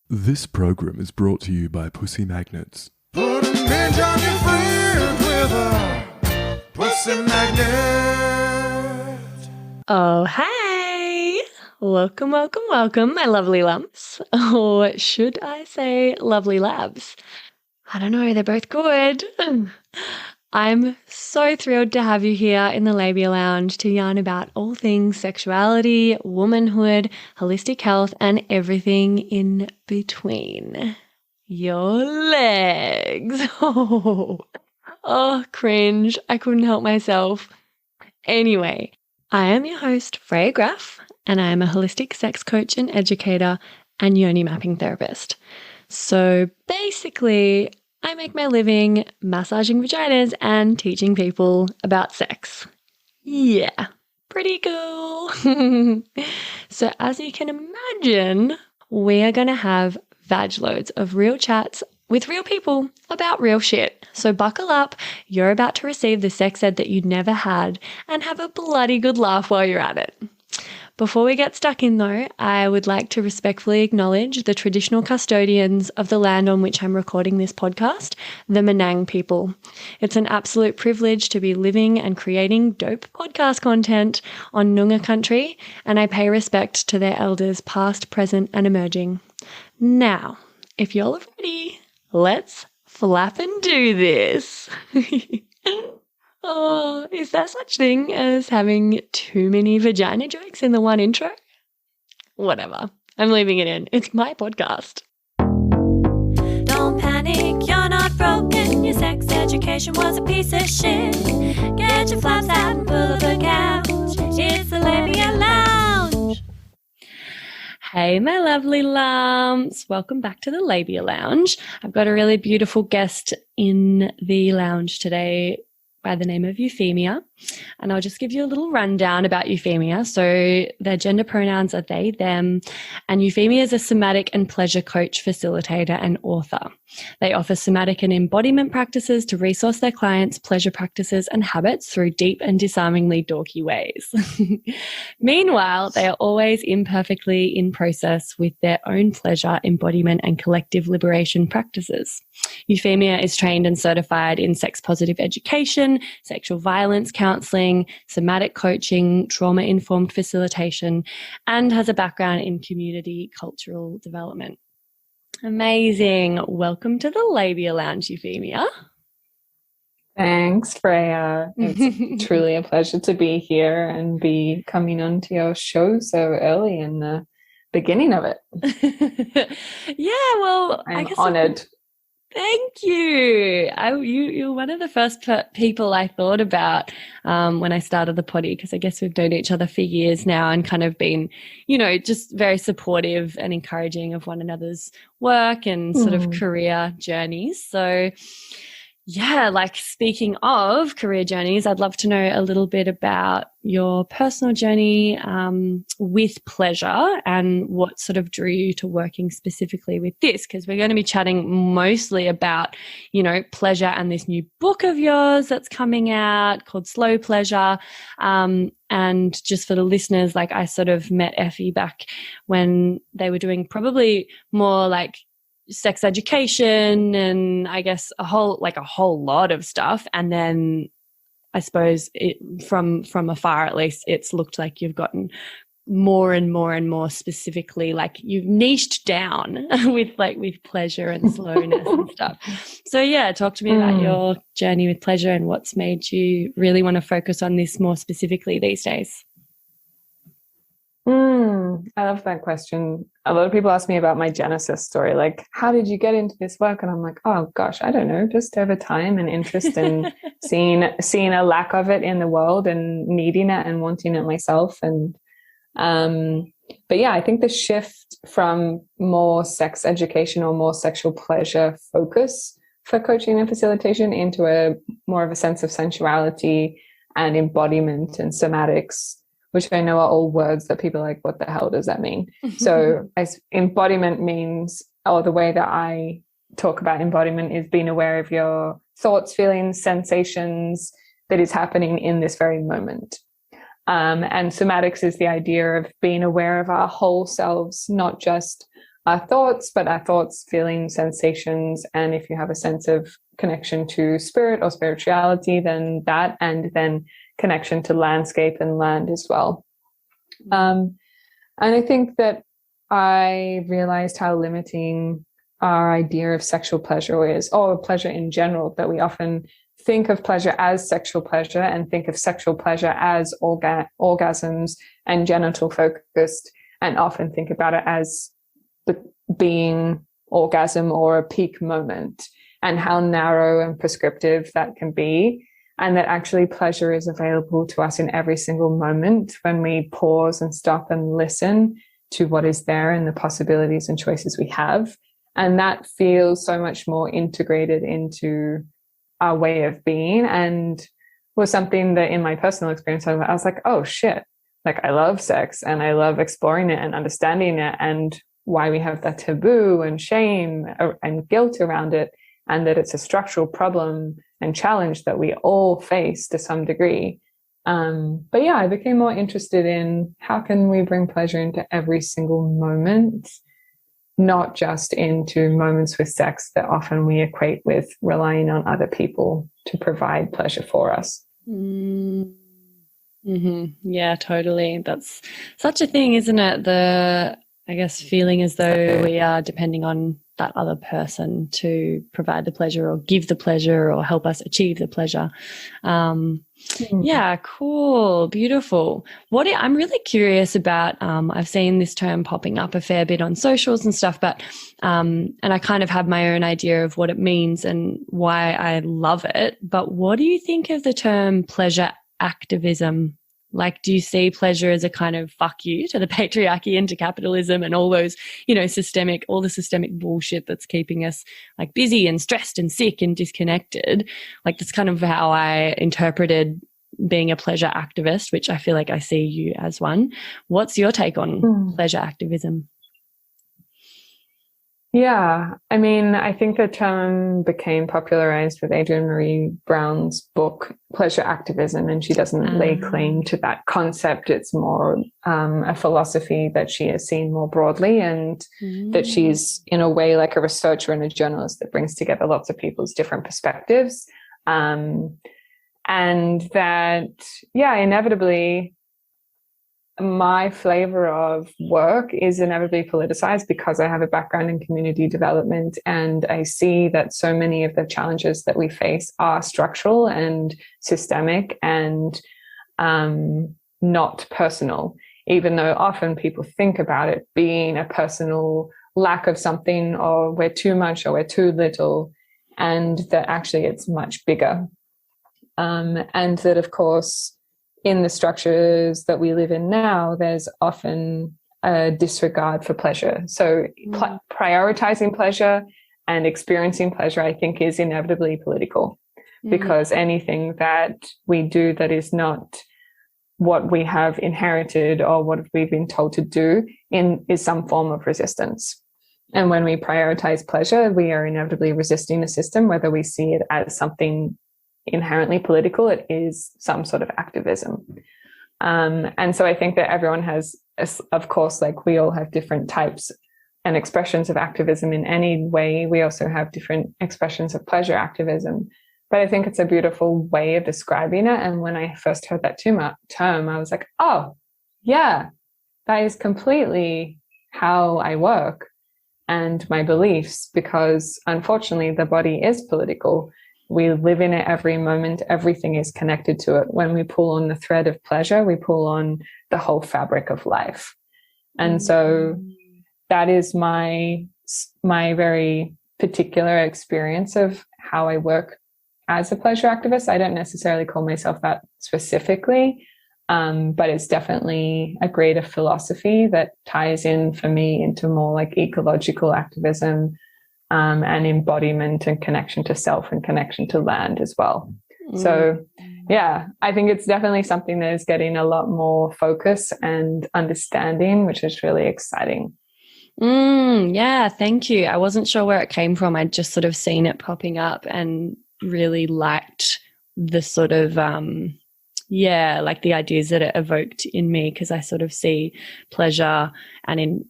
This program is brought to you by Pussy Magnets. Put a midge on your fridge with a pussy magnet. Oh, hey! Welcome, welcome, welcome, my lovely lumps. Or should I say lovely labs? I don't know, they're both good. I'm so thrilled to have you here in the Labia Lounge to yarn about all things sexuality, womanhood, holistic health, and everything in between. Your legs. Oh, cringe. I couldn't help myself. Anyway, I am your host, Freya Graff, and I am a holistic sex coach and educator and yoni mapping therapist. So basically, I make my living massaging vaginas and teaching people about sex. Yeah, pretty cool. So as you can imagine, we are going to have vag loads of real chats with real people about real shit. So buckle up, you're about to receive the sex ed that you never had and have a bloody good laugh while you're at it. Before we get stuck in though, I would like to respectfully acknowledge the traditional custodians of the land on which I'm recording this podcast, the Menang people. It's an absolute privilege to be living and creating dope podcast content on Noongar country, and I pay respect to their elders past, present, and emerging. Now, if y'all are ready, let's flap and do this. Oh, is there such thing as having too many vagina jokes in the one intro? Whatever. I'm leaving it in. It's my podcast. Don't panic, you're not broken. Your sex education was a piece of shit. Get your flaps out and pull up the couch. It's the Labia Lounge. Hey, my lovely lumps. Welcome back to the Labia Lounge. I've got a really beautiful guest in the lounge today by the name of Euphemia, and I'll just give you a little rundown about Euphemia. So their gender pronouns are they, them, and Euphemia is a somatic and pleasure coach, facilitator, and author. They offer somatic and embodiment practices to resource their clients' pleasure practices and habits through deep and disarmingly dorky ways. Meanwhile, they are always imperfectly in process with their own pleasure, embodiment, and collective liberation practices. Euphemia is trained and certified in sex-positive education, sexual violence counselling, somatic coaching, trauma-informed facilitation, and has a background in community cultural development. Amazing. Welcome to the Labia Lounge, Euphemia. Thanks, Freya. It's truly a pleasure to be here and be coming onto your show so early in the beginning of it. Yeah, well, I'm I guess honoured. Thank you. You're one of the first people I thought about when I started the potty, because I guess we've known each other for years now and kind of been, just very supportive and encouraging of one another's work and sort of career journeys. So yeah, like speaking of career journeys, I'd love to know a little bit about your personal journey with pleasure and what sort of drew you to working specifically with this, because we're going to be chatting mostly about, pleasure and this new book of yours that's coming out called Slow Pleasure. And just for the listeners, like I sort of met Effie back when they were doing probably more like sex education and I guess a whole lot of stuff. And then I suppose from afar, at least, it's looked like you've gotten more and more and more specifically, like you've niched down with pleasure and slowness and stuff. So yeah, talk to me about your journey with pleasure and what's made you really want to focus on this more specifically these days. I love that question. A lot of people ask me about my Genesis story, like, how did you get into this work? And I'm like, oh gosh, I don't know, just over time and interest in seeing a lack of it in the world and needing it and wanting it myself. And but yeah, I think the shift from more sex education or more sexual pleasure focus for coaching and facilitation into a more of a sense of sensuality and embodiment and somatics, which I know are all words that people are like, what the hell does that mean? So as embodiment means, or the way that I talk about embodiment is being aware of your thoughts, feelings, sensations that is happening in this very moment. And somatics is the idea of being aware of our whole selves, not just our thoughts, but our thoughts, feelings, sensations, and if you have a sense of connection to spirit or spirituality, then that, and then connection to landscape and land as well. And I think that I realized how limiting our idea of sexual pleasure is, or pleasure in general, that we often think of pleasure as sexual pleasure and think of sexual pleasure as orgasms and genital focused, and often think about it as being orgasm or a peak moment, and how narrow and prescriptive that can be, and that actually pleasure is available to us in every single moment when we pause and stop and listen to what is there and the possibilities and choices we have. And that feels so much more integrated into our way of being, and was something that in my personal experience, I was like, oh shit, like I love sex and I love exploring it and understanding it, and why we have that taboo and shame and guilt around it, and that it's a structural problem and challenge that we all face to some degree. But yeah, I became more interested in how can we bring pleasure into every single moment, not just into moments with sex that often we equate with relying on other people to provide pleasure for us. Mm-hmm. Yeah, totally. That's such a thing, isn't it? I guess feeling as though we are depending on that other person to provide the pleasure or give the pleasure or help us achieve the pleasure. Yeah, cool. Beautiful. I'm really curious about, I've seen this term popping up a fair bit on socials and stuff, but, and I kind of have my own idea of what it means and why I love it. But what do you think of the term pleasure activism? Like, do you see pleasure as a kind of fuck you to the patriarchy and to capitalism and all those, all the systemic bullshit that's keeping us like busy and stressed and sick and disconnected? Like, that's kind of how I interpreted being a pleasure activist, which I feel like I see you as one. What's your take on pleasure activism? Yeah, I mean, I think the term became popularized with Adrienne Marie Brown's book, Pleasure Activism, and she doesn't lay claim to that concept. It's more a philosophy that she has seen more broadly, and that she's in a way like a researcher and a journalist that brings together lots of people's different perspectives. And that, yeah, inevitably, my flavor of work is inevitably politicized because I have a background in community development, and I see that so many of the challenges that we face are structural and systemic and not personal, even though often people think about it being a personal lack of something, or we're too much or we're too little, and that actually it's much bigger. And that, of course, in the structures that we live in now, there's often a disregard for pleasure. So prioritizing pleasure and experiencing pleasure, I think, is inevitably political, because anything that we do that is not what we have inherited or what we've been told to do is some form of resistance. And when we prioritize pleasure, we are inevitably resisting a system, whether we see it as something inherently political, it is some sort of activism. And so I think that everyone has, of course, like we all have different types and expressions of activism in any way. We also have different expressions of pleasure activism. But I think it's a beautiful way of describing it. And when I first heard that term, I was like, oh, yeah, that is completely how I work and my beliefs, because unfortunately the body is political. We live in it every moment. Everything is connected to it. When we pull on the thread of pleasure, we pull on the whole fabric of life. And so that is my very particular experience of how I work as a pleasure activist. I don't necessarily call myself that specifically, but it's definitely a greater philosophy that ties in for me into more like ecological activism, and embodiment and connection to self and connection to land as well. So yeah, I think it's definitely something that is getting a lot more focus and understanding, which is really exciting. Yeah, thank you. I wasn't sure where it came from. I'd just sort of seen it popping up and really liked the sort of, like the ideas that it evoked in me, because I sort of see pleasure and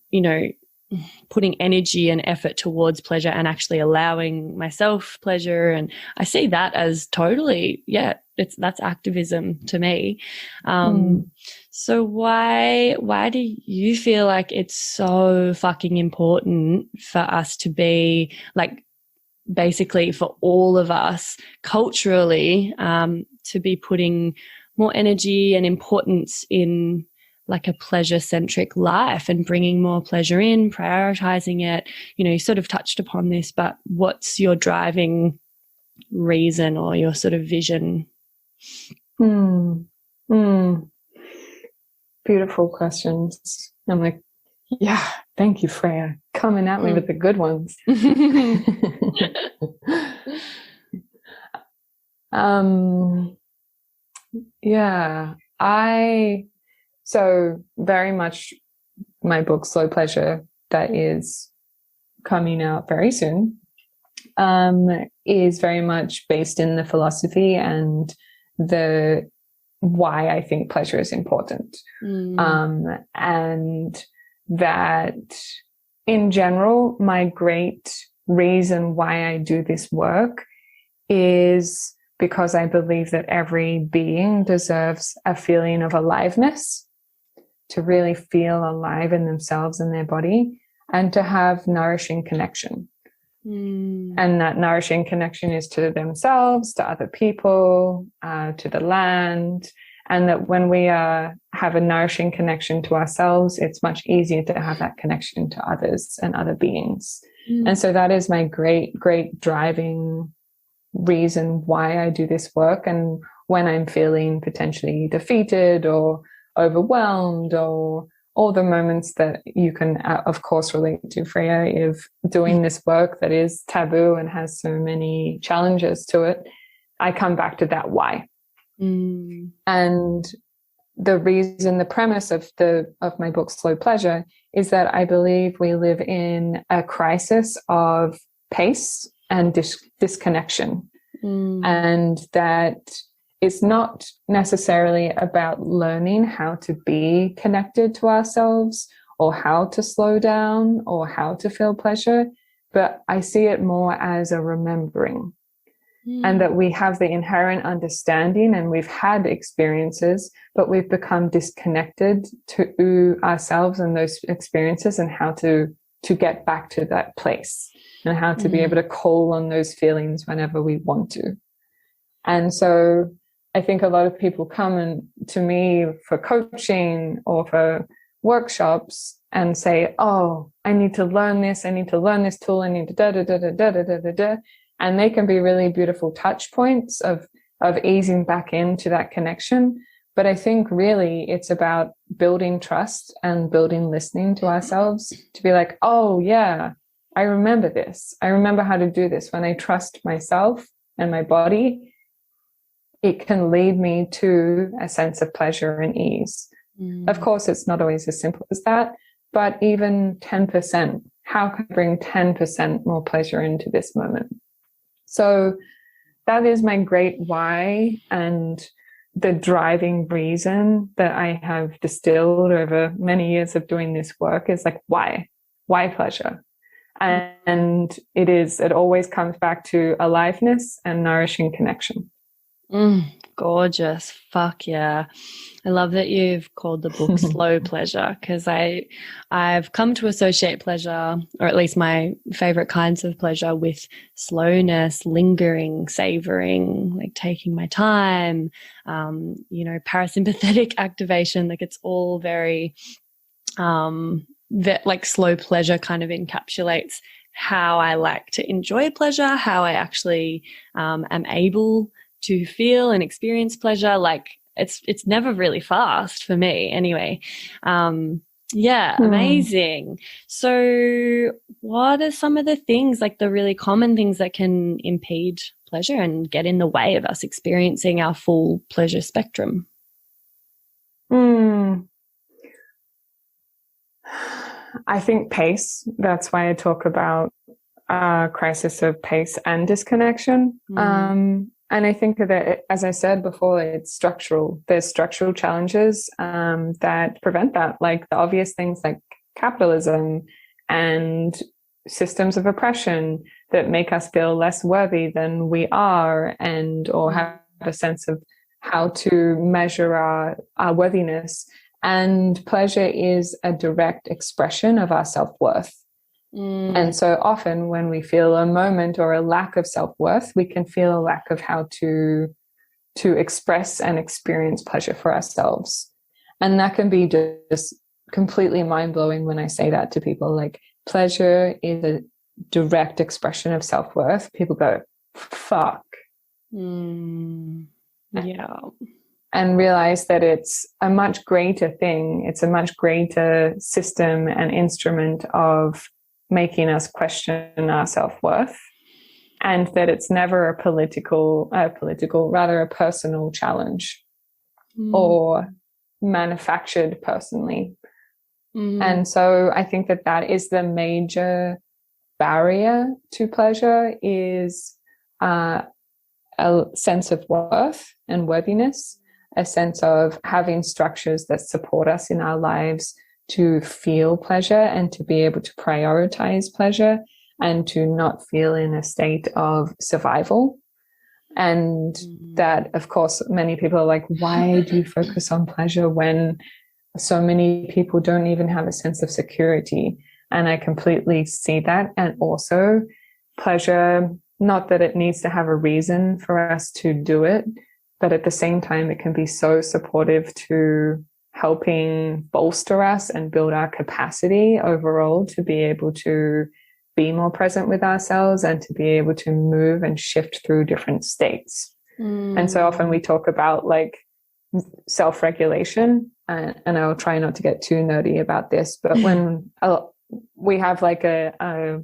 putting energy and effort towards pleasure and actually allowing myself pleasure. And I see that as totally, that's activism to me. So why do you feel like it's so fucking important for us to be like, basically for all of us culturally, to be putting more energy and importance in like a pleasure-centric life and bringing more pleasure in, prioritizing it? You know, you sort of touched upon this, but what's your driving reason or your sort of vision? Beautiful questions. I'm like, yeah, thank you, Freya, coming at me with the good ones. So very much my book, Slow Pleasure, that is coming out very soon, is very much based in the philosophy and the why I think pleasure is important. And that in general, my great reason why I do this work is because I believe that every being deserves a feeling of aliveness, to really feel alive in themselves and their body, and to have nourishing connection. And that nourishing connection is to themselves, to other people, to the land. And that when we have a nourishing connection to ourselves, it's much easier to have that connection to others and other beings. And so that is my great driving reason why I do this work. And when I'm feeling potentially defeated or overwhelmed, or all the moments that you can, of course, relate to, Freya, if doing this work that is taboo and has so many challenges to it, I come back to that why. And the reason, the premise of my book, Slow Pleasure, is that I believe we live in a crisis of pace and disconnection. And that it's not necessarily about learning how to be connected to ourselves or how to slow down or how to feel pleasure, but I see it more as a remembering. And that we have the inherent understanding and we've had experiences, but we've become disconnected to ourselves and those experiences, and how to get back to that place, and how to be able to call on those feelings whenever we want to. And so I think a lot of people come to me for coaching or for workshops and say, oh, I need to learn this. I need to learn this tool. I need to da-da-da-da-da-da-da-da. And they can be really beautiful touch points of easing back into that connection. But I think really it's about building trust and building listening to ourselves, to be like, oh yeah, I remember this. I remember how to do this. When I trust myself and my body, it can lead me to a sense of pleasure and ease. Of course, it's not always as simple as that, but even 10%, how can I bring 10% more pleasure into this moment? So that is my great why, and the driving reason that I have distilled over many years of doing this work is like, why pleasure? And it always comes back to aliveness and nourishing connection. Gorgeous. Fuck yeah. I love that you've called the book Slow Pleasure, because I've come to associate pleasure, or at least my favorite kinds of pleasure, with slowness, lingering, savoring, like taking my time, parasympathetic activation. Like it's all very, like slow pleasure kind of encapsulates how I like to enjoy pleasure, how I actually am able to feel and experience pleasure. Like it's never really fast for me anyway. Amazing. So what are some of the things, like the really common things that can impede pleasure and get in the way of us experiencing our full pleasure spectrum? I think pace. That's why I talk about crisis of pace and disconnection. And I think that, as I said before, it's structural. There's structural challenges that prevent that, like the obvious things like capitalism and systems of oppression that make us feel less worthy than we are, and or have a sense of how to measure our worthiness. And pleasure is a direct expression of our self-worth. And so often when we feel a moment or a lack of self-worth, we can feel a lack of how to express and experience pleasure for ourselves. And that can be just completely mind-blowing when I say that to people, like, pleasure is a direct expression of self-worth. People go, fuck. Yeah. And realize that it's a much greater thing. It's a much greater system and instrument of making us question our self-worth, and that it's never a rather a personal challenge or manufactured personally. And so I think that is the major barrier to pleasure, is a sense of worth and worthiness, a sense of having structures that support us in our lives to feel pleasure and to be able to prioritize pleasure and to not feel in a state of survival. And that, of course, many people are like, why do you focus on pleasure when so many people don't even have a sense of security? And I completely see that. And also pleasure, not that it needs to have a reason for us to do it, but at the same time, it can be so supportive to helping bolster us and build our capacity overall to be able to be more present with ourselves and to be able to move and shift through different states. And so often we talk about like self-regulation, and I'll try not to get too nerdy about this, but when we have like a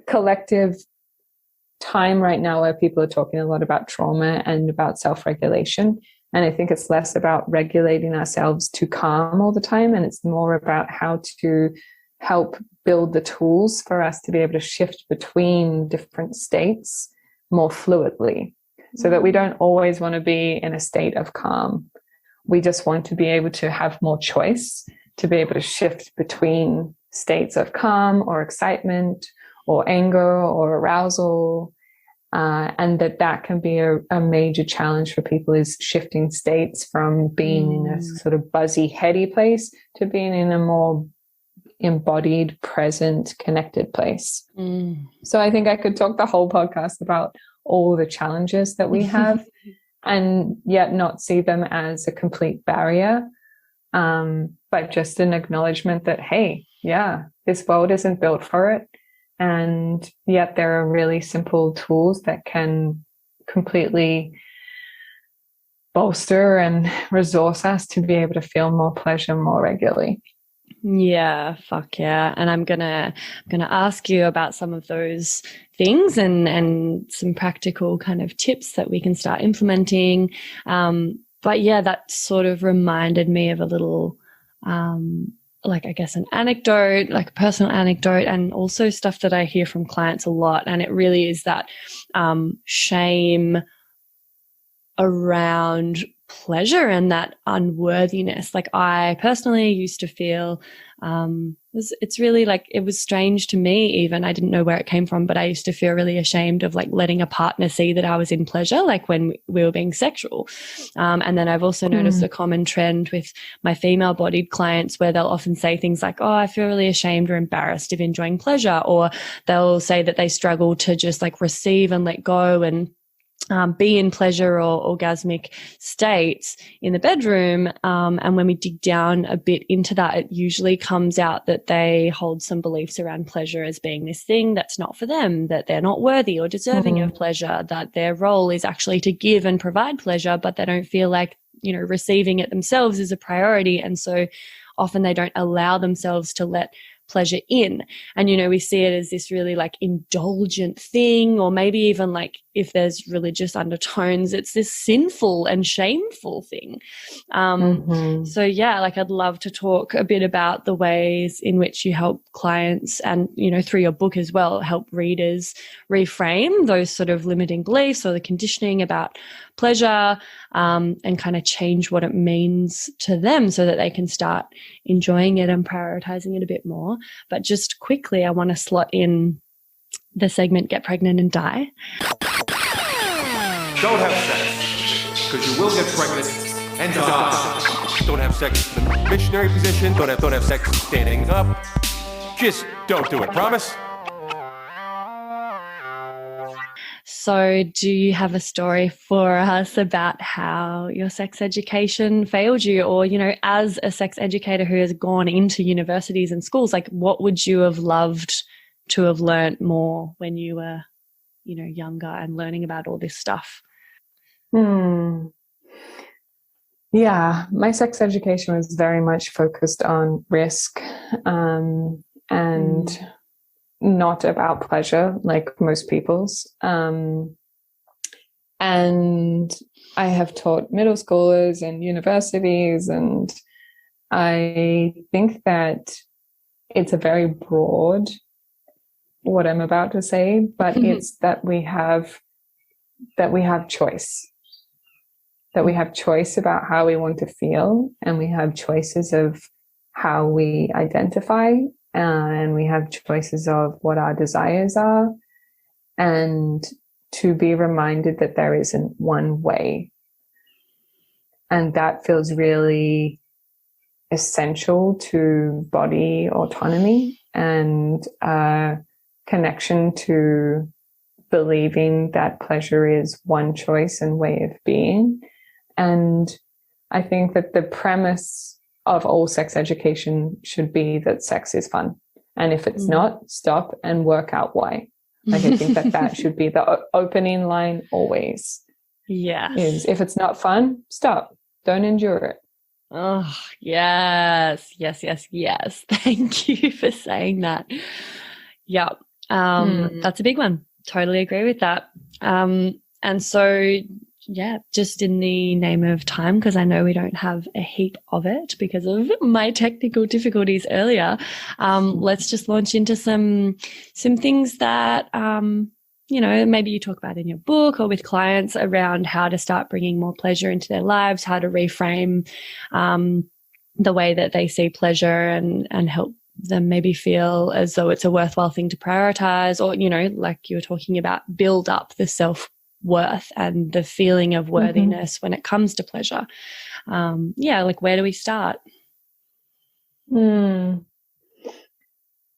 collective time right now where people are talking a lot about trauma and about self-regulation. And I think it's less about regulating ourselves to calm all the time, and it's more about how to help build the tools for us to be able to shift between different states more fluidly, so that we don't always want to be in a state of calm. We just want to be able to have more choice, to be able to shift between states of calm or excitement or anger or arousal. And that can be a major challenge for people, is shifting states from being in a sort of buzzy, heady place to being in a more embodied, present, connected place. So I think I could talk the whole podcast about all the challenges that we have and yet not see them as a complete barrier, but just an acknowledgement that, hey, yeah, this world isn't built for it. And yet there are really simple tools that can completely bolster and resource us to be able to feel more pleasure more regularly. Yeah, fuck yeah. And I'm gonna ask you about some of those things and some practical kind of tips that we can start implementing. But yeah, that sort of reminded me of a little like, I guess, an anecdote, like a personal anecdote, and also stuff that I hear from clients a lot. And it really is that shame around pleasure and that unworthiness. Like, I personally used to feel it's really like, it was strange to me even. I didn't know where it came from, but I used to feel really ashamed of like letting a partner see that I was in pleasure, like when we were being sexual. And then I've also noticed a common trend with my female bodied clients where they'll often say things like, oh, I feel really ashamed or embarrassed of enjoying pleasure, or they'll say that they struggle to just like receive and let go and be in pleasure or orgasmic states in the bedroom. And when we dig down a bit into that, it usually comes out that they hold some beliefs around pleasure as being this thing that's not for them, that they're not worthy or deserving of pleasure, that their role is actually to give and provide pleasure, but they don't feel like, you know, receiving it themselves is a priority. And so often they don't allow themselves to let pleasure in. And, you know, we see it as this really like indulgent thing, or maybe even like if there's religious undertones, it's this sinful and shameful thing. So yeah, like I'd love to talk a bit about the ways in which you help clients and, you know, through your book as well, help readers reframe those sort of limiting beliefs or the conditioning about pleasure, and kind of change what it means to them so that they can start enjoying it and prioritizing it a bit more. But just quickly, I want to slot in the segment Get Pregnant and Die. Don't have sex, because you will get pregnant and die. Don't have sex in the missionary position. Don't have sex standing up. Just don't do it. Promise? So do you have a story for us about how your sex education failed you? Or, you know, as a sex educator who has gone into universities and schools, like what would you have loved to have learnt more when you were, you know, younger and learning about all this stuff? Yeah, my sex education was very much focused on risk and not about pleasure like most people's. And I have taught middle schoolers and universities, and I think that it's a very broad, what I'm about to say, but it's that we have choice. That we have choice about how we want to feel, and we have choices of how we identify, and we have choices of what our desires are, and to be reminded that there isn't one way. And that feels really essential to body autonomy and connection to believing that pleasure is one choice and way of being. And I think that the premise of all sex education should be that sex is fun. And if it's not, stop and work out why. Like, I think that should be the opening line always. Yes. Is if it's not fun, stop. Don't endure it. Oh, yes. Thank you for saying that. Yeah. That's a big one. Totally agree with that. And so, yeah, just in the name of time, because I know we don't have a heap of it because of my technical difficulties earlier, let's just launch into some things that, you know, maybe you talk about in your book or with clients around how to start bringing more pleasure into their lives, how to reframe the way that they see pleasure and help them maybe feel as though it's a worthwhile thing to prioritize, or, you know, like you were talking about, build up the self-worth and the feeling of worthiness when it comes to pleasure. Yeah, like where do we start? Validating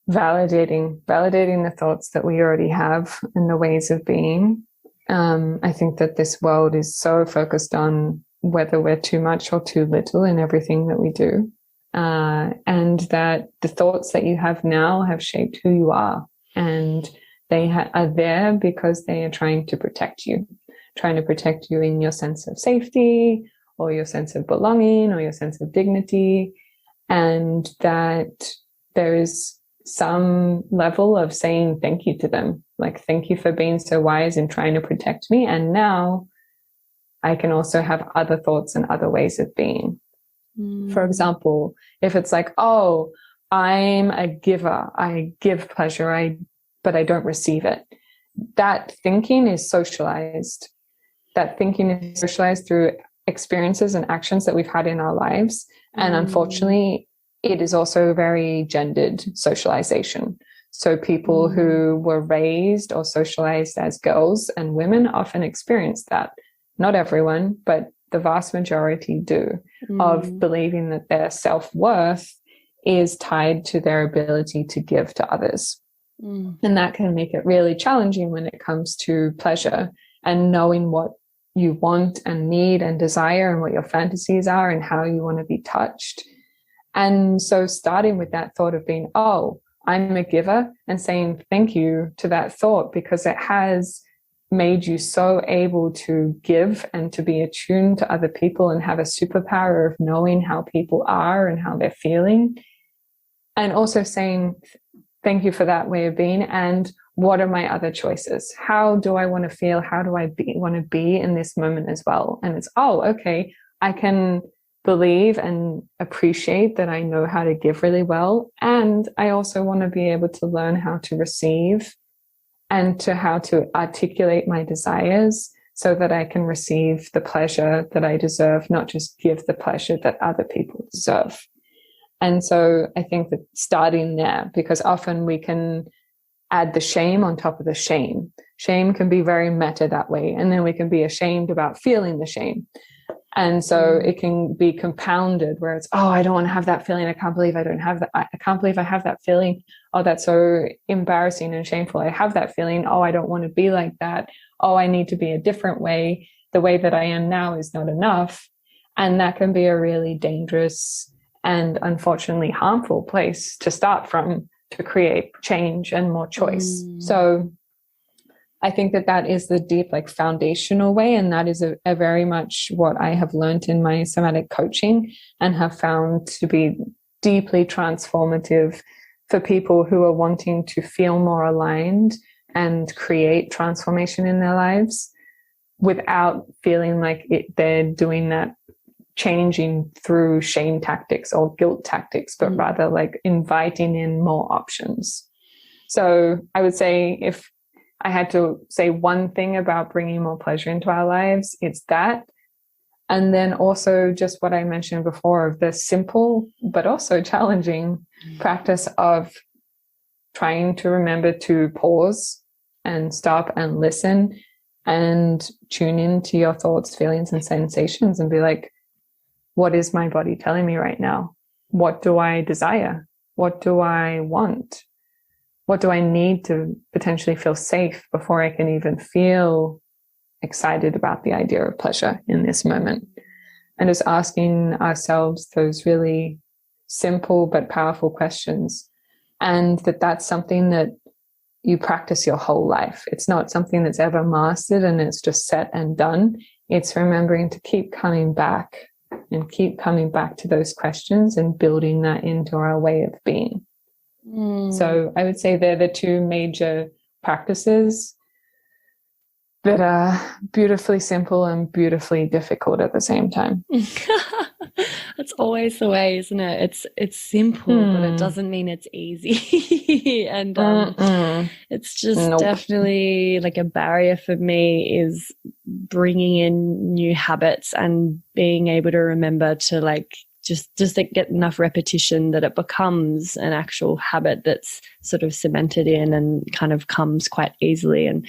the thoughts that we already have and the ways of being. I think that this world is so focused on whether we're too much or too little in everything that we do. And that the thoughts that you have now have shaped who you are. And they are there because they are trying to protect you in your sense of safety or your sense of belonging or your sense of dignity. And that there is some level of saying thank you to them. Like, thank you for being so wise in trying to protect me. And now I can also have other thoughts and other ways of being. For example, if it's like, oh, I'm a giver, I give pleasure, but I don't receive it. That thinking is socialized. That thinking is socialized through experiences and actions that we've had in our lives. And unfortunately, it is also very gendered socialization. So people who were raised or socialized as girls and women often experience that. Not everyone, but the vast majority do, of believing that their self-worth is tied to their ability to give to others. And that can make it really challenging when it comes to pleasure and knowing what you want and need and desire and what your fantasies are and how you want to be touched. And so starting with that thought of being, oh, I'm a giver, and saying thank you to that thought because it has made you so able to give and to be attuned to other people and have a superpower of knowing how people are and how they're feeling. And also saying thank you for that way of being. And what are my other choices? How do I want to feel? How do I want to be in this moment as well? And it's, oh, okay, I can believe and appreciate that I know how to give really well. And I also want to be able to learn how to receive and to how to articulate my desires so that I can receive the pleasure that I deserve, not just give the pleasure that other people deserve. And so I think that starting there, because often we can add the shame on top of the shame. Shame can be very meta that way. And then we can be ashamed about feeling the shame. And so it can be compounded where it's, oh, I don't want to have that feeling. I can't believe I don't have that. I can't believe I have that feeling. Oh, that's so embarrassing and shameful. I have that feeling. Oh, I don't want to be like that. Oh, I need to be a different way. The way that I am now is not enough. And that can be a really dangerous and unfortunately harmful place to start from to create change and more choice. So I think that that is the deep, like foundational way. And that is a very much what I have learned in my somatic coaching and have found to be deeply transformative for people who are wanting to feel more aligned and create transformation in their lives without feeling like they're doing that changing through shame tactics or guilt tactics, but rather like inviting in more options. So I would say if I had to say one thing about bringing more pleasure into our lives, it's that. And then also just what I mentioned before of the simple, but also challenging practice of trying to remember to pause and stop and listen and tune into your thoughts, feelings, and sensations and be like, what is my body telling me right now? What do I desire? What do I want? What do I need to potentially feel safe before I can even feel excited about the idea of pleasure in this moment? And just asking ourselves those really simple but powerful questions. And that's something that you practice your whole life. It's not something that's ever mastered and it's just set and done. It's remembering to keep coming back and keep coming back to those questions and building that into our way of being. So I would say they're the two major practices that are beautifully simple and beautifully difficult at the same time. That's always the way, isn't it? It's simple, but it doesn't mean it's easy. And it's just definitely like a barrier for me is bringing in new habits and being able to remember to like just like get enough repetition that it becomes an actual habit that's sort of cemented in and kind of comes quite easily and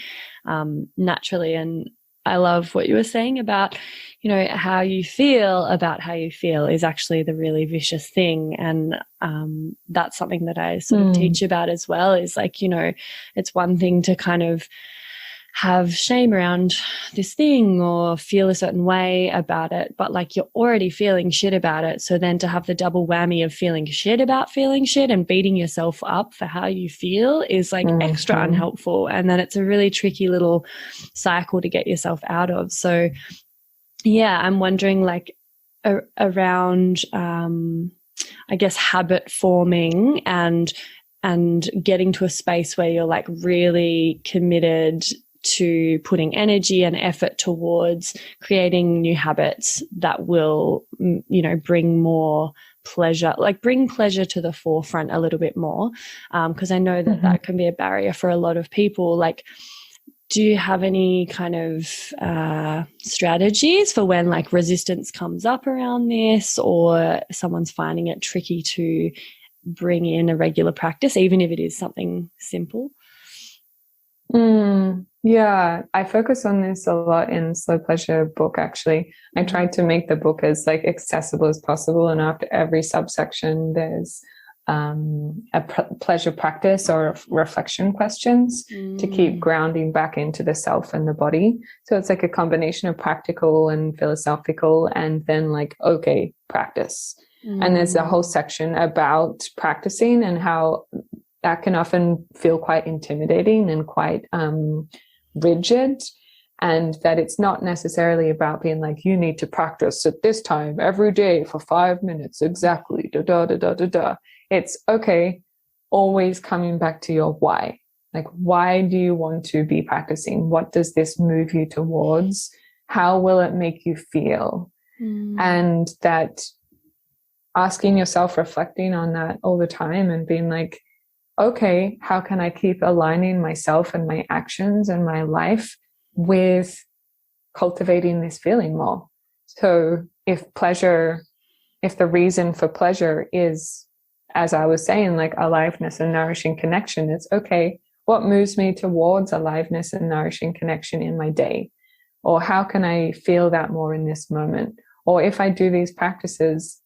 naturally. And I love what you were saying about, you know, how you feel about how you feel is actually the really vicious thing. And that's something that I sort of teach about as well is like, you know, it's one thing to kind of have shame around this thing or feel a certain way about it, but like you're already feeling shit about it. So then to have the double whammy of feeling shit about feeling shit and beating yourself up for how you feel is like extra unhelpful. And then it's a really tricky little cycle to get yourself out of. So yeah, I'm wondering like around, I guess, habit forming and getting to a space where you're like really committed to putting energy and effort towards creating new habits that will, you know, bring more pleasure, like bring pleasure to the forefront a little bit more. Because I know that that can be a barrier for a lot of people. Like, do you have any kind of strategies for when like resistance comes up around this or someone's finding it tricky to bring in a regular practice, even if it is something simple? Yeah, I focus on this a lot in Slow Pleasure book, actually. I tried to make the book as like accessible as possible. And after every subsection, there's a pleasure practice or reflection questions to keep grounding back into the self and the body. So it's like a combination of practical and philosophical and then like, okay, practice. And there's a whole section about practicing and how that can often feel quite intimidating and quite rigid, and that it's not necessarily about being like, you need to practice at this time every day for 5 minutes exactly, It's okay, always coming back to your why. Like, why do you want to be practicing? What does this move you towards? How will it make you feel? And that asking yourself, reflecting on that all the time and being like, okay, how can I keep aligning myself and my actions and my life with cultivating this feeling more. So if the reason for pleasure is, as I was saying, like aliveness and nourishing connection, it's okay, what moves me towards aliveness and nourishing connection in my day? Or how can I feel that more in this moment? Or if I do these practices,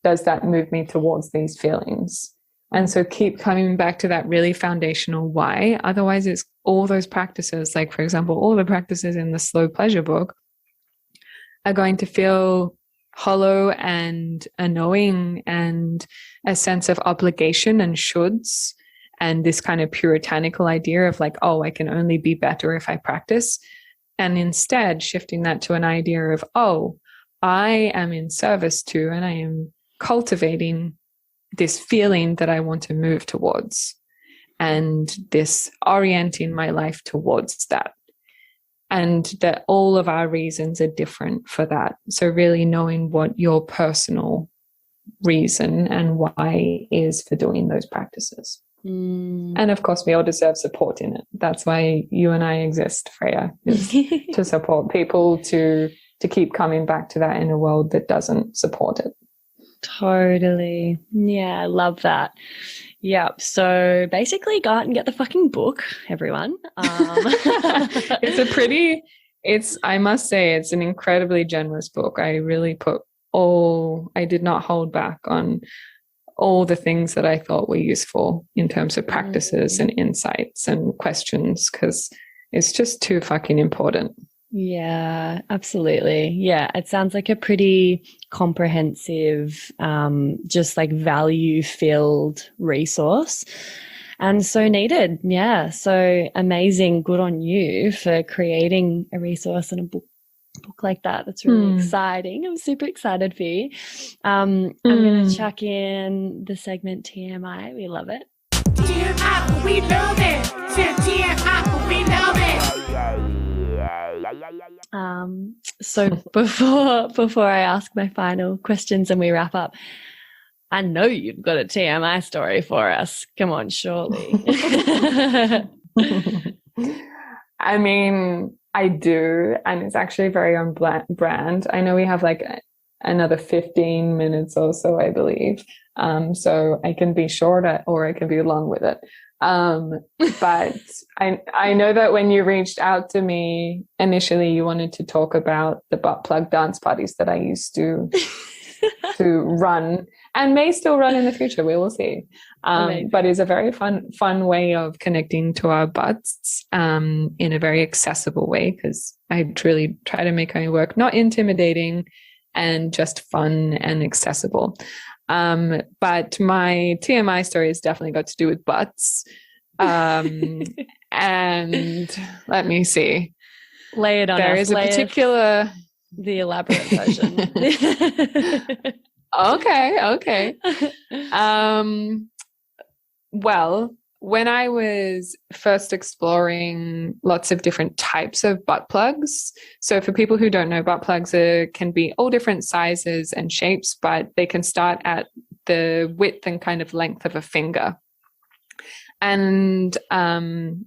does that move me towards these feelings? And so keep coming back to that really foundational why. Otherwise, it's all those practices, like, for example, all the practices in the slow pleasure book are going to feel hollow and annoying, and a sense of obligation and shoulds, and this kind of puritanical idea of like, oh, I can only be better if I practice. And instead shifting that to an idea of, oh, I am in service to, and I am cultivating this feeling that I want to move towards, and this orienting my life towards that. And that all of our reasons are different for that. So really knowing what your personal reason and why is for doing those practices. And of course, we all deserve support in it. That's why you and I exist, Freya, is to support people to keep coming back to that in a world that doesn't support it. Totally. Yeah, I love that. Yep. So basically go out and get the fucking book, everyone. I must say, it's an incredibly generous book. I really I did not hold back on all the things that I thought were useful in terms of practices and insights and questions, because it's just too fucking important. Yeah, absolutely. Yeah, it sounds like a pretty comprehensive, just like value-filled resource, and so needed. Yeah, so amazing. Good on you for creating a resource and a book like that. That's really exciting. I'm super excited for you. I'm going to chuck in the segment TMI. We love it. TMI, we love it. TMI, we love it. So before I ask my final questions and we wrap up, I know you've got a TMI story for us. Come on, surely. I mean, I do, and it's actually very on brand. I know we have like another 15 minutes or so, I believe. So I can be shorter or I can be long with it. But I know that when you reached out to me initially, you wanted to talk about the Buttplug dance parties that I used to run, and may still run in the future. We will see. But it's a very fun way of connecting to our butts in a very accessible way, because I truly try to make my work not intimidating and just fun and accessible. But my TMI story has definitely got to do with butts. And let me see. Lay it on there us. Is a particular... The elaborate version. Okay. Well, when I was first exploring lots of different types of butt plugs, so for people who don't know, butt plugs can be all different sizes and shapes, but they can start at the width and kind of length of a finger. And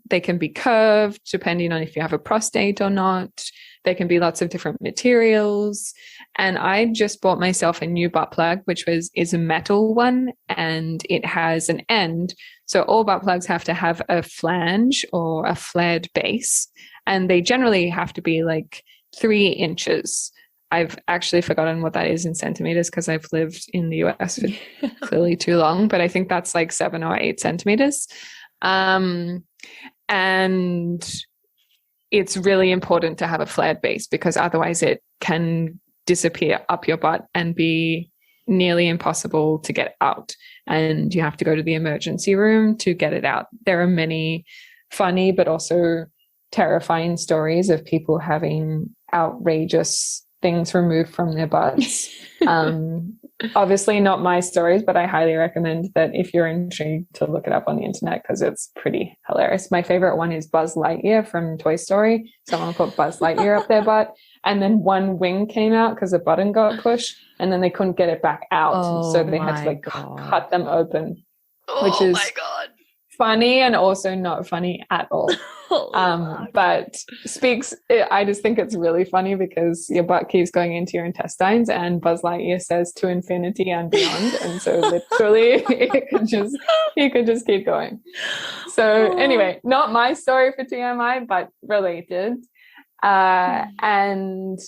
they can be curved depending on if you have a prostate or not. They can be lots of different materials. And I just bought myself a new butt plug, which is a metal one, and it has an end. So all butt plugs have to have a flange or a flared base, and they generally have to be like 3 inches. I've actually forgotten what that is in centimeters because I've lived in the US for clearly too long, but I think that's like 7 or 8 centimeters. And it's really important to have a flared base, because otherwise it can disappear up your butt and be nearly impossible to get out. And you have to go to the emergency room to get it out. There are many funny but also terrifying stories of people having outrageous things removed from their butts. Obviously not my stories, but I highly recommend that if you're intrigued to look it up on the internet, because it's pretty hilarious. My favorite one is Buzz Lightyear from Toy Story. Someone put Buzz Lightyear up their butt, and then one wing came out because a button got pushed, and then they couldn't get it back out. So they had to cut them open, which is funny and also not funny at all. But I just think it's really funny because your butt keeps going into your intestines, and Buzz Lightyear says to infinity and beyond. And so literally you could just keep going. So anyway, not my story for TMI, but related. And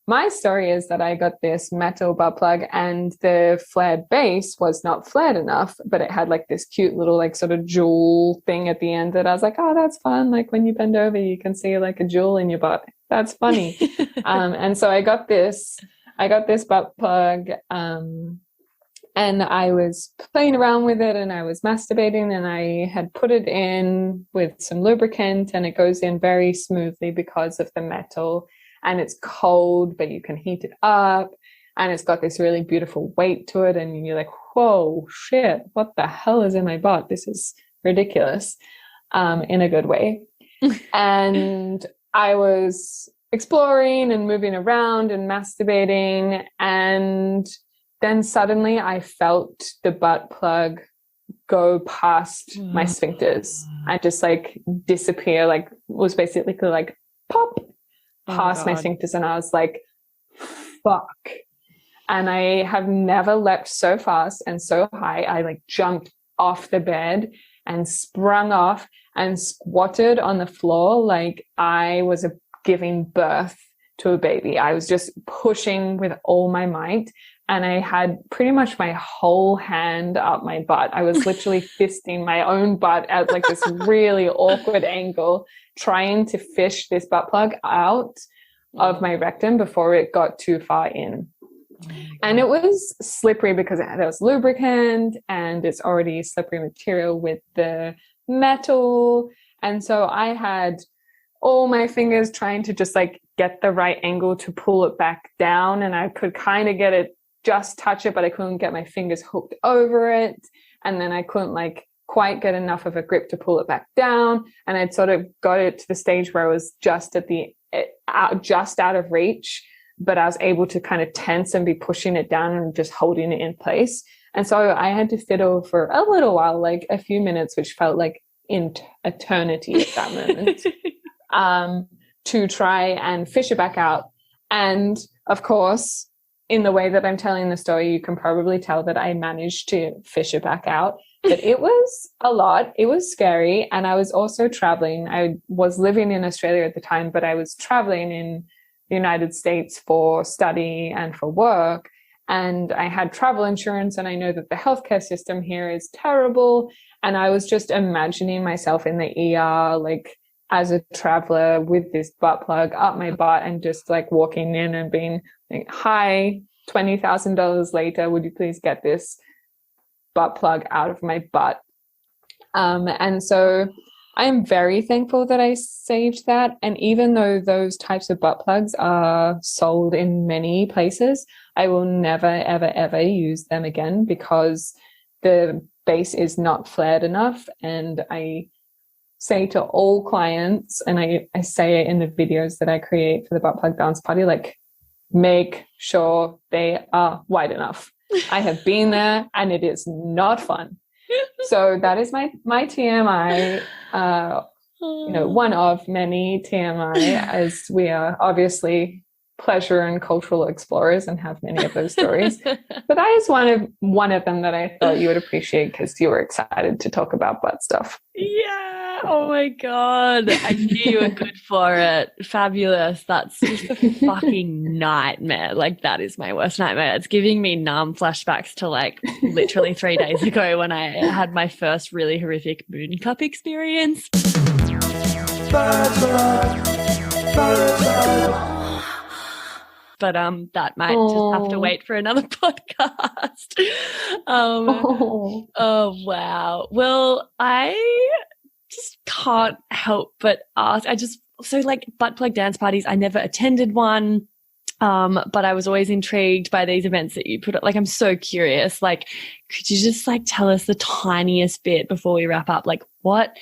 my story is that I got this metal butt plug, and the flared base was not flared enough, but it had like this cute little like sort of jewel thing at the end that I was like, oh, that's fun. Like when you bend over, you can see like a jewel in your butt. That's funny. And so I got this butt plug, and I was playing around with it, and I was masturbating, and I had put it in with some lubricant, and it goes in very smoothly because of the metal. And it's cold, but you can heat it up, and it's got this really beautiful weight to it. And you're like, whoa, shit, what the hell is in my butt? This is ridiculous, in a good way. And I was exploring and moving around and masturbating. And then suddenly I felt the butt plug go past my sphincters and just like disappear, like was basically like pop past my sphincters, and I was like, fuck. And I have never leapt so fast and so high. I like jumped off the bed and sprung off and squatted on the floor like I was giving birth to a baby. I was just pushing with all my might, and I had pretty much my whole hand up my butt. I was literally fisting my own butt at like this really awkward angle, trying to fish this butt plug out of my rectum before it got too far in. And it was slippery because there was lubricant, and it's already slippery material with the metal. And so I had all my fingers trying to just like get the right angle to pull it back down, and I could kind of get it, just touch it, but I couldn't get my fingers hooked over it. And then I couldn't like quite get enough of a grip to pull it back down. And I'd sort of got it to the stage where I was just just out of reach, but I was able to kind of tense and be pushing it down and just holding it in place. And so I had to fiddle for a little while, like a few minutes, which felt like eternity at that moment, to try and fish it back out. And of course, in the way that I'm telling the story, you can probably tell that I managed to fish it back out. But it was a lot. It was scary. And I was also traveling. I was living in Australia at the time, but I was traveling in the United States for study and for work. And I had travel insurance, and I know that the healthcare system here is terrible. And I was just imagining myself in the ER, like as a traveler with this butt plug up my butt, and just like walking in and being like, hi, $20,000 later, would you please get this butt plug out of my butt? And so I am very thankful that I saved that. And even though those types of butt plugs are sold in many places, I will never, ever, ever use them again, because the base is not flared enough. And I say to all clients, and I say it in the videos that I create for the butt plug dance party, like, make sure they are wide enough. I have been there, and it is not fun. So that is my TMI, one of many TMI, as we are obviously pleasure and cultural explorers and have many of those stories. But that is one of them that I thought you would appreciate, because you were excited to talk about butt stuff. Yeah. Oh my God. I knew you were good for it. Fabulous. That's just a fucking nightmare. Like, that is my worst nightmare. It's giving me numb flashbacks to like literally 3 days ago when I had my first really horrific moon cup experience. But that might just have to wait for another podcast. Oh wow. Well, I just can't help but ask. So like butt plug dance parties, I never attended one. But I was always intrigued by these events that you put up. Like, I'm so curious. Like, could you just like tell us the tiniest bit before we wrap up? Like, what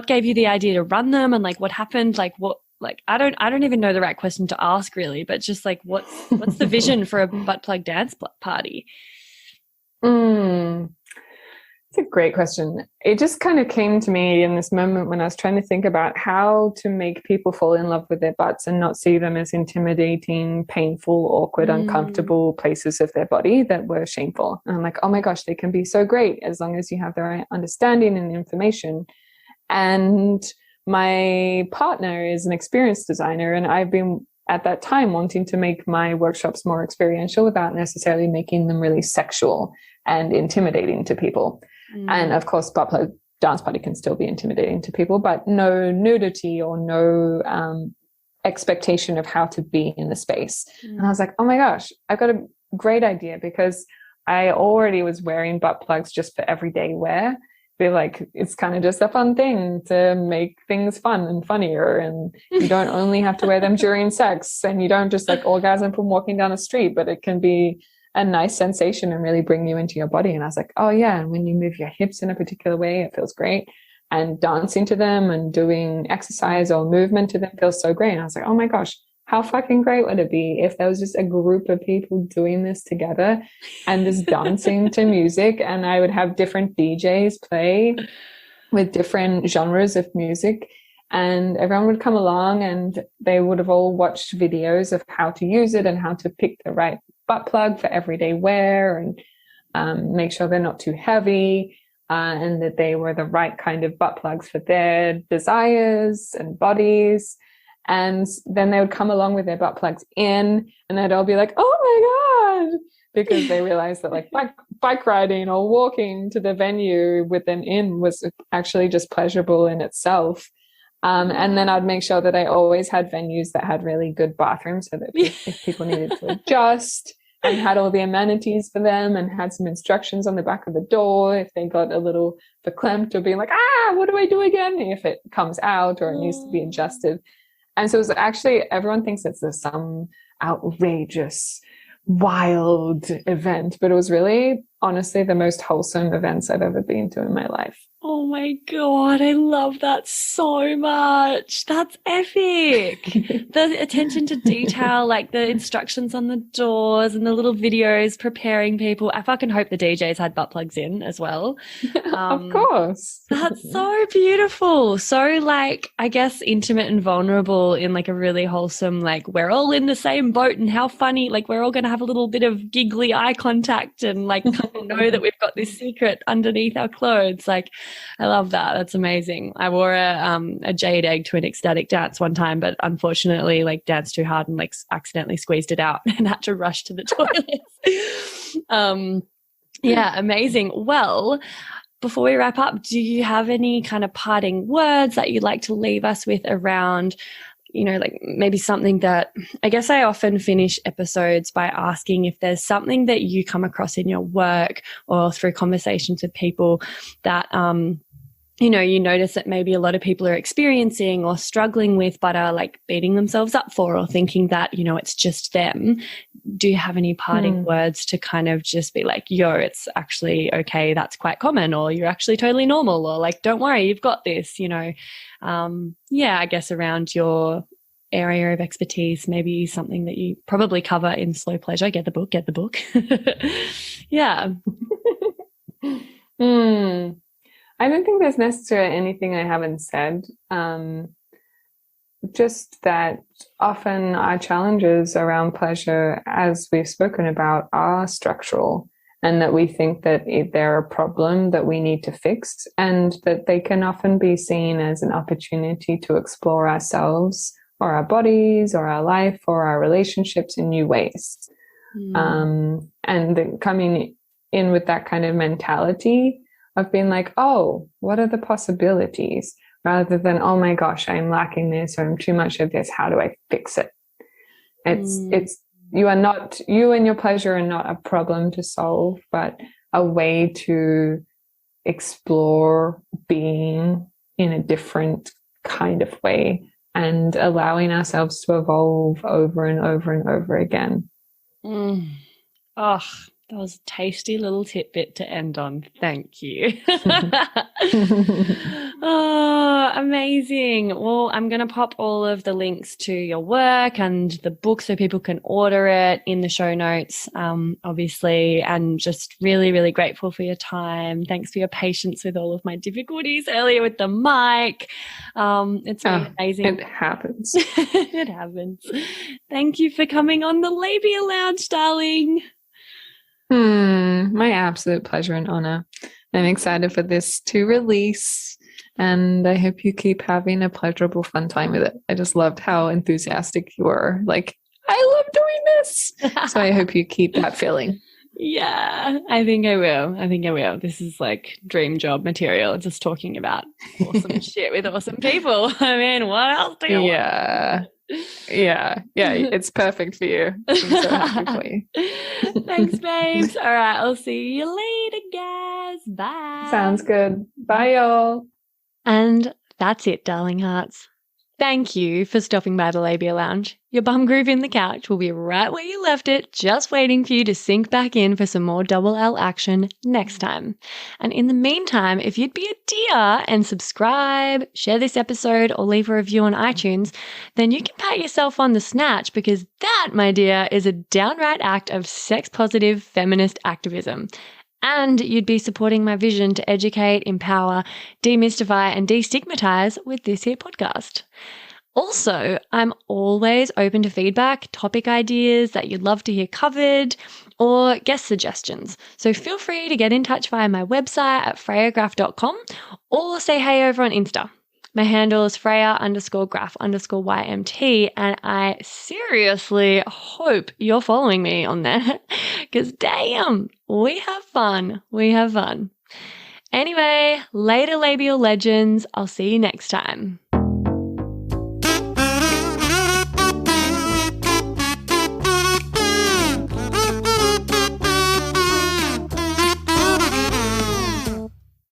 gave you the idea to run them, and like what happened? Like, what? Like, I don't even know the right question to ask really, but just like what's the vision for a butt plug dance party? It's It's a great question. It just kind of came to me in this moment when I was trying to think about how to make people fall in love with their butts and not see them as intimidating, painful, awkward, uncomfortable places of their body that were shameful. And I'm like, oh my gosh, they can be so great as long as you have the right understanding and information. And my partner is an experienced designer, and I've been at that time wanting to make my workshops more experiential without necessarily making them really sexual and intimidating to people. And of course, Buttplug dance party can still be intimidating to people, but no nudity or no expectation of how to be in the space. And I was like, oh my gosh, I've got a great idea, because I already was wearing butt plugs just for everyday wear. Feel like it's kind of just a fun thing to make things fun and funnier, and you don't only have to wear them during sex, and you don't just like orgasm from walking down the street, but it can be a nice sensation and really bring you into your body. And I was like, oh yeah, and when you move your hips in a particular way, it feels great, and dancing to them and doing exercise or movement to them feels so great. And I was like, oh my gosh, how fucking great would it be if there was just a group of people doing this together and just dancing to music, and I would have different DJs play with different genres of music, and everyone would come along and they would have all watched videos of how to use it and how to pick the right butt plug for everyday wear, and make sure they're not too heavy, and that they were the right kind of butt plugs for their desires and bodies. And then they would come along with their butt plugs in, and they'd all be like, oh my God, because they realized that like bike riding or walking to the venue with them in was actually just pleasurable in itself. And then I'd make sure that I always had venues that had really good bathrooms, so that if people needed to adjust, and had all the amenities for them, and had some instructions on the back of the door if they got a little verklempt, or being like, what do I do again if it comes out or it needs to be adjusted. And so it was actually, everyone thinks it's some outrageous, wild event, but it was really, honestly, the most wholesome events I've ever been to in my life. Oh my God, I love that so much. That's epic. The attention to detail, like the instructions on the doors and the little videos preparing people. I fucking hope the DJs had butt plugs in as well. Of course. That's so beautiful. So like, I guess intimate and vulnerable in like a really wholesome, like we're all in the same boat, and how funny, like we're all going to have a little bit of giggly eye contact and like know that we've got this secret underneath our clothes. Like, I love that. That's amazing. I wore a jade egg to an ecstatic dance one time, but unfortunately like danced too hard and like accidentally squeezed it out and had to rush to the toilet. Yeah, amazing. Well, before we wrap up, do you have any kind of parting words that you'd like to leave us with around, you know, like maybe something that, I guess I often finish episodes by asking if there's something that you come across in your work or through conversations with people that, you know, you notice that maybe a lot of people are experiencing or struggling with, but are like beating themselves up for, or thinking that, you know, it's just them. Do you have any parting words to kind of just be like, yo, it's actually okay, that's quite common, or you're actually totally normal, or like, don't worry, you've got this, you know? Yeah, I guess around your area of expertise, maybe something that you probably cover in Slow Pleasure. Get the book. Yeah. I don't think there's necessarily anything I haven't said. Just that often our challenges around pleasure, as we've spoken about, are structural, and that we think that they're a problem that we need to fix, and that they can often be seen as an opportunity to explore ourselves or our bodies or our life or our relationships in new ways. And coming in with that kind of mentality of being like, oh, what are the possibilities? Rather than, oh my gosh, I'm lacking this, or I'm too much of this, how do I fix it? It's you and your pleasure are not a problem to solve, but a way to explore being in a different kind of way, and allowing ourselves to evolve over and over and over again. Oh, That was a tasty little tidbit to end on. Thank you. Oh, amazing. Well, I'm going to pop all of the links to your work and the book so people can order it in the show notes, obviously, and just really, really grateful for your time. Thanks for your patience with all of my difficulties earlier with the mic. It's been amazing. It happens. It happens. Thank you for coming on the Labia Lounge, darling. My absolute pleasure and honor. I'm excited for this to release, and I hope you keep having a pleasurable, fun time with it. I just loved how enthusiastic you were. Like, I love doing this. So I hope you keep that feeling. Yeah, I think I will. This is like dream job material, just talking about awesome shit with awesome people. I mean, what else do you want? Yeah, it's perfect for you. I'm so happy for you. Thanks, babes. All right, I'll see you later, guys. Bye. Sounds good. Bye, y'all. And that's it, darling hearts. Thank you for stopping by the Labia Lounge. Your bum groove in the couch will be right where you left it, just waiting for you to sink back in for some more double L action next time. And in the meantime, if you'd be a dear and subscribe, share this episode, or leave a review on iTunes, then you can pat yourself on the snatch, because that, my dear, is a downright act of sex-positive feminist activism. And you'd be supporting my vision to educate, empower, demystify, and destigmatize with this here podcast. Also, I'm always open to feedback, topic ideas that you'd love to hear covered, or guest suggestions. So feel free to get in touch via my website at freyagraph.com or say hey over on Insta. My handle is Freya_graph_YMT, and I seriously hope you're following me on there, because damn, we have fun. Anyway, later labial legends. I'll see you next time.